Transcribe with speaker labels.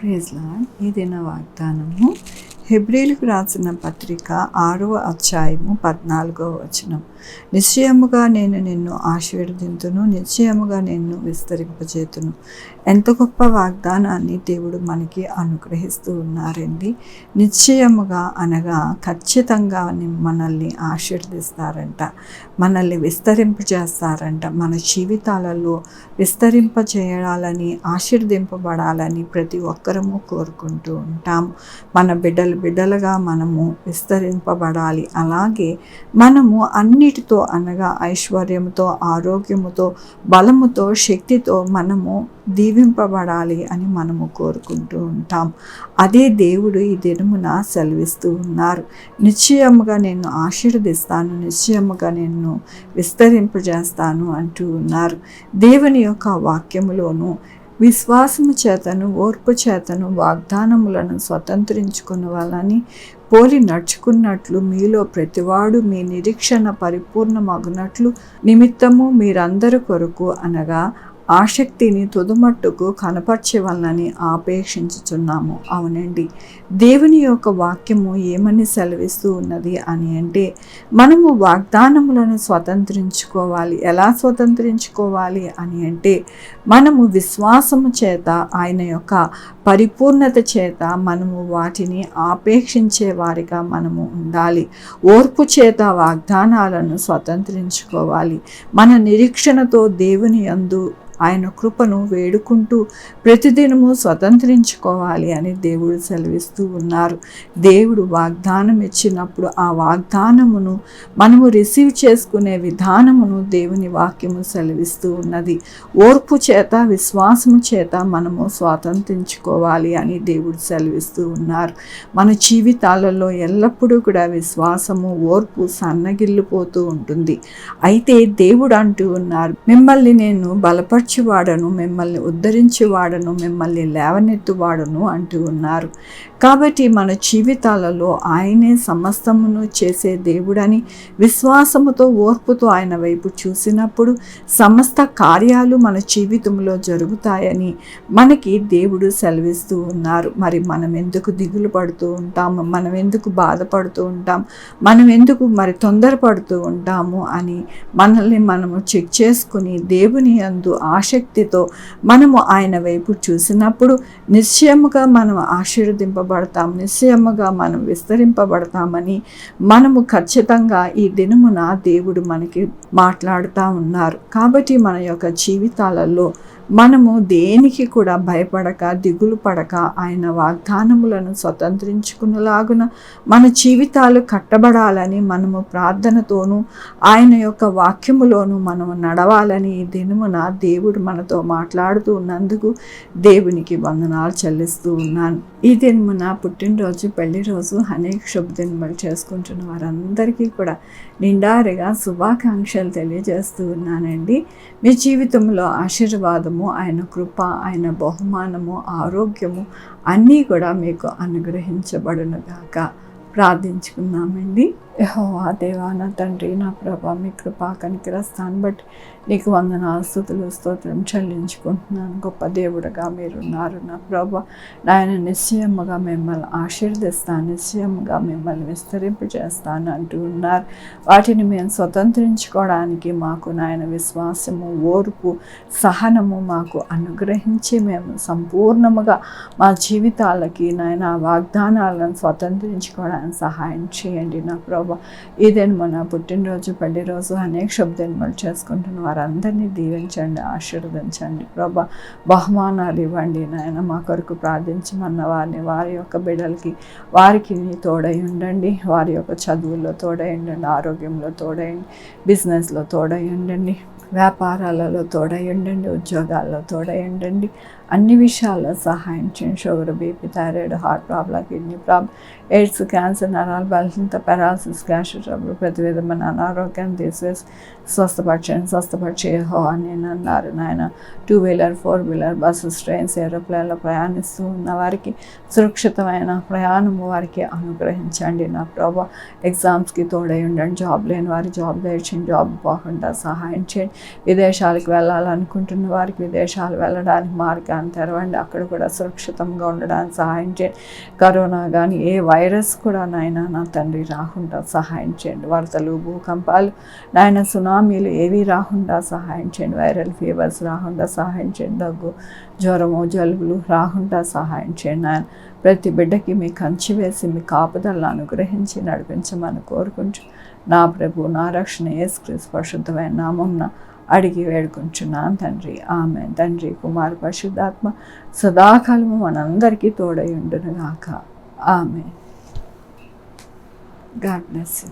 Speaker 1: Praise lord. ఈ దిన వాగ్దానము హెబ్రీయులకు రాసిన పత్రిక 6వ అధ్యాయము 14వ వచనం. నిశ్చయముగా నేను నిన్ను ఆశీర్వదింతును, నిశ్చయముగా నిన్ను విస్తరింపజేతును. ఎంత గొప్ప వాగ్దానాన్ని దేవుడు మనకి అనుగ్రహిస్తూ ఉన్నారండి. నిశ్చయముగా అనగా ఖచ్చితంగా మనల్ని ఆశీర్వదిస్తారంట, మనల్ని విస్తరింపజేస్తారంట. మన జీవితాలలో విస్తరింపజేయాలని, ఆశీర్వదింపబడాలని ప్రతి ఒక్కరము కోరుకుంటూ ఉంటాం. మన బిడ్డలుగా మనము విస్తరింపబడాలి. అలాగే మనము అన్నిటితో అనగా ఐశ్వర్యముతో, ఆరోగ్యముతో, బలముతో, శక్తితో మనము దీవింపబడాలి అని మనము కోరుకుంటూ ఉంటాం. అదే దేవుడు ఈ దినమున సెలవిస్తూ ఉన్నారు. నిశ్చయముగా నేను ఆశీర్వదిస్తాను, నిశ్చయముగా నిన్ను విస్తరింపజేస్తాను అంటూ ఉన్నారు. దేవుని యొక్క వాక్యములోను విశ్వాసము చేతను, ఓర్పు చేతను వాగ్దానములను స్వతంత్రించుకున్న వాళ్ళని పోలి నడుచుకున్నట్లు మీలో ప్రతివాడు మీ నిరీక్షణ పరిపూర్ణమగునట్లు నిమిత్తము మీరందరి కొరకు అనగా ఆసక్తిని తుదమట్టుకు కనపరచవలనని ఆపేక్షించుచున్నాము. అవునండి, దేవుని యొక్క వాక్యము ఏమని సెలవిస్తూ ఉన్నది అని అంటే, మనము వాగ్దానములను స్వతంత్రించుకోవాలి. ఎలా స్వతంత్రించుకోవాలి అని అంటే, మనము విశ్వాసము చేత, ఆయన యొక్క పరిపూర్ణత చేత మనము వాటిని ఆపేక్షించే వారిగా మనము ఉండాలి. ఓర్పు చేత వాగ్దానాలను స్వతంత్రించుకోవాలి. మన నిరీక్షణతో దేవుని యందు ఆయన కృపను వేడుకుంటూ ప్రతిదినము స్వతంత్రించుకోవాలి అని దేవుడు సెలవిస్తూ ఉన్నారు. దేవుడు వాగ్దానం ఇచ్చినప్పుడు ఆ వాగ్దానమును మనము రిసీవ్ చేసుకునే విధానమును దేవుని వాక్యము సెలవిస్తూ ఉన్నది. ఓర్పు చేత, విశ్వాసము చేత మనము స్వాతంత్రించుకోవాలి అని దేవుడు సెలవిస్తూ ఉన్నారు. మన జీవితాలలో ఎల్లప్పుడూ కూడా విశ్వాసము, ఓర్పు సన్నగిల్లిపోతూ ఉంటుంది. అయితే దేవుడు అంటూ ఉన్నారు, మిమ్మల్ని నేను వాడను, మిమ్మల్ని ఉద్ధరించేవాడను, మిమ్మల్ని లేవనెత్తువాడను అంటూ ఉన్నారు. కాబట్టి మన జీవితాలలో ఆయనే సమస్తమును చేసే దేవుడని విశ్వాసముతో, ఓర్పుతో ఆయన వైపు చూసినప్పుడు సమస్త కార్యాలు మన జీవితంలో జరుగుతాయని మనకి దేవుడు సెలవిస్తూ ఉన్నారు. మరి మనం ఎందుకు దిగులు పడుతూ ఉంటాము, మనం ఎందుకు బాధపడుతూ ఉంటాం, మనం ఎందుకు మరి తొందరపడుతూ ఉంటాము అని మనల్ని మనము చెక్ చేసుకుని దేవుని యందు ఆసక్తితో మనము ఆయన వైపు చూసినప్పుడు నిశ్చయముగా మనం ఆశీర్వదింపబడతాం, నిశ్చయముగా మనం విస్తరింపబడతామని మనము ఖచ్చితంగా ఈ దినమున దేవుడు మనకి మాట్లాడుతూ ఉన్నారు. కాబట్టి మన యొక్క జీవితాలలో మనము దేనికి కూడా భయపడక, దిగులు పడక ఆయన వాగ్దానములను స్వతంత్రించుకునేలాగున మన జీవితాలు కట్టబడాలని మనము ప్రార్థనతోనూ ఆయన యొక్క వాక్యములోను మనము నడవాలని ఈ దినమున దేవుడు మనతో మాట్లాడుతూ ఉన్నందుకు దేవునికి వందనాలు చెల్లిస్తూ ఉన్నాను. ఈ దినమున పుట్టినరోజు, పెళ్లి రోజు, అనేక శుభదినములు చేసుకుంటున్న వారందరికీ కూడా నిండారుగా శుభాకాంక్షలు తెలియజేస్తూ ఉన్నానండి. మీ జీవితంలో ఆశీర్వాదము, ఆయన కృప, ఆయన బహుమానము, ఆరోగ్యము అన్నీ కూడా మీకు అనుగ్రహించబడునుగాక. ప్రార్థించుకున్నామండి. యెహోవా దేవా, నా తండ్రి, నా ప్రభా, మీ కృపా కనికరస్తాను బట్టి నీకు వందనాలు, స్తుతులు, స్తోత్రం చెల్లించుకుంటున్నాను. గొప్ప దేవుడుగా మీరున్నారు నా ప్రభా. నాయన నిశ్చయముగా మిమ్మల్ని ఆశీర్దిస్తాను, నిశ్చయముగా మిమ్మల్ని విస్తరింపజేస్తాను అంటూ ఉన్నారు. వాటిని మేము స్వతంత్రించుకోవడానికి మాకు నాయన విశ్వాసము, ఓర్పు, సహనము మాకు అనుగ్రహించి మేము సంపూర్ణముగా మా జీవితాలకి నాయన వాగ్దానాలను స్వతంత్రించుకోవడానికి సహాయం చేయండి నా ప్రభా. ఇదేను మన పుట్టినరోజు, పెళ్లి రోజు, అనేక శుభదినములు చేసుకుంటున్న వారందరినీ దీవించండి, ఆశీర్వదించండి ప్రభా. బహుమానాలు ఇవ్వండి నాయన. మా కొరకు ప్రార్థించమన్న వారిని, వారి యొక్క బిడ్డలకి, వారికి నీ తోడై ఉండండి. వారి యొక్క చదువుల్లో తోడై ఉండండి, ఆరోగ్యంలో తోడయండి, బిజినెస్లో తోడై ఉండండి, వ్యాపారాలలో తోడై ఉండండి, ఉద్యోగాల్లో తోడై ఉండండి. అన్ని విషయాల్లో సహాయం చేయండి. Sugar, BP, thyroid, heart problem, kidney problem, AIDS, cancer, నరాల బలహీనత, పెరాలసిస్, గ్యాస్ట్రిక్ ట్రబుల్, ప్రతి విధమైన అనారోగ్యాన్ని తీసివేసి స్వస్థపరిచే అని నేను అన్నారు నాయన. 2 వీలర్, 4 వీలర్, బస్సెస్, ట్రైన్స్, ఏరోప్లేన్లో ప్రయాణిస్తూ ఉన్న వారికి సురక్షితమైన ప్రయాణము వారికి అనుగ్రహించండి నా ప్రభా. ఎగ్జామ్స్కి తోడై ఉండండి. జాబ్ లేని వారి జాబ్ తెచ్చింది, జాబ్ పోకుండా సహాయం చేయండి. విదేశాలకు వెళ్ళాలనుకుంటున్న వారికి విదేశాలు వెళ్ళడానికి మార్గాన్ని దేవాలయాన్ని తెరవండి, అక్కడ కూడా సురక్షితంగా ఉండడానికి సహాయం చేయండి. కరోనా కానీ ఏ వైరస్ కూడా నాయన నా తండ్రి రాకుండా సహాయం చేయండి. వరదలు, భూకంపాలు, నాయన సునామీలు ఏవి రాకుండా సహాయం చేయండి. వైరల్ ఫీవర్స్ రాకుండా సహాయం చేయండి. దగ్గు, జ్వరము, జలుబులు రాకుండా సహాయం చేయండి. నాయన ప్రతి బిడ్డకి మీ కంచి వేసి మీ కాపుదలను అనుగ్రహించి నడిపించమని కోరుకుంటూ నా ప్రభు, నా రక్షణ యేసుక్రీస్తు పరిశుద్ధమైన నామమున అడిగి వేడుకుంటున్నాను తండ్రి. ఆమేన్. తండ్రి, కుమార, పరిశుద్ధాత్మ సదాకాలము మనందరికీ తోడై ఉండును గాక. ఆమేన్. God bless you.